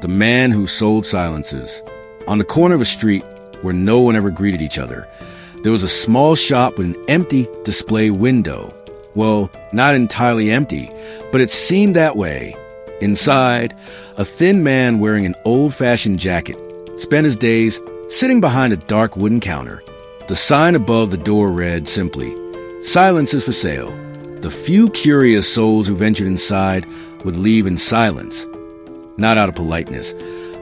The Man Who Sold Silences. On the corner of a street where no one ever greeted each other, there was a small shop with an empty display window. Well, not entirely empty, but it seemed that way. Inside, a thin man wearing an old-fashioned jacket spent his days sitting behind a dark wooden counter. The sign above the door read simply, "Silence is for sale." The few curious souls who ventured inside would leave in silence, not out of politeness,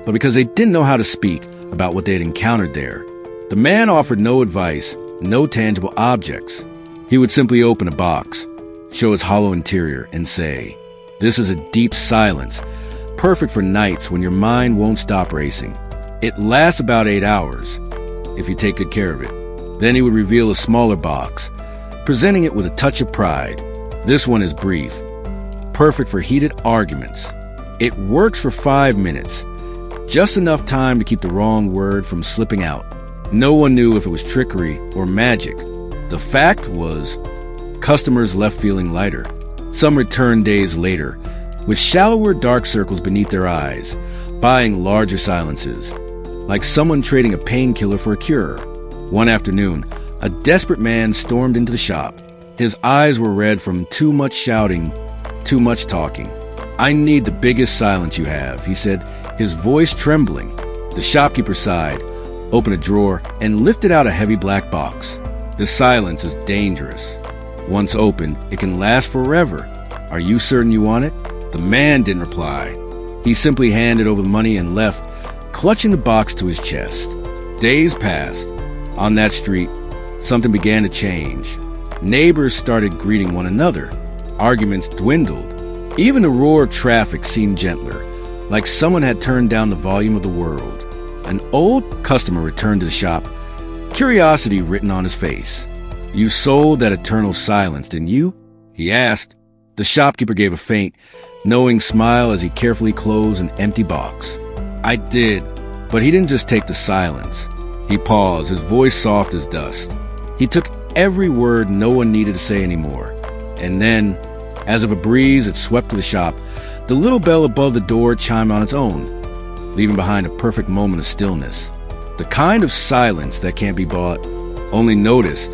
but because they didn't know how to speak about what they had encountered there. The man offered no advice, no tangible objects. He would simply open a box, show its hollow interior, and say, "This is a deep silence, perfect for nights when your mind won't stop racing. It lasts about 8 hours, if you take good care of it." Then he would reveal a smaller box, presenting it with a touch of pride. "This one is brief, perfect for heated arguments. It works for 5 minutes, just enough time to keep the wrong word from slipping out." No one knew if it was trickery or magic. The fact was, customers left feeling lighter. Some returned days later, with shallower dark circles beneath their eyes, buying larger silences, like someone trading a painkiller for a cure. One afternoon, a desperate man stormed into the shop. His eyes were red from too much shouting, too much talking. "I need the biggest silence you have," he said, his voice trembling. The shopkeeper sighed, opened a drawer, and lifted out a heavy black box. "This silence is dangerous. Once opened, it can last forever. Are you certain you want it?" The man didn't reply. He simply handed over the money and left, clutching the box to his chest. Days passed. On that street, something began to change. Neighbors started greeting one another. Arguments dwindled. Even the roar of traffic seemed gentler, like someone had turned down the volume of the world. An old customer returned to the shop, curiosity written on his face. "You sold that eternal silence, didn't you?" he asked. The shopkeeper gave a faint, knowing smile as he carefully closed an empty box. "I did," but he didn't just take the silence. He paused, his voice soft as dust. He took every word no one needed to say anymore. And then, as of a breeze that swept through the shop, the little bell above the door chimed on its own, leaving behind a perfect moment of stillness. The kind of silence that can't be bought, only noticed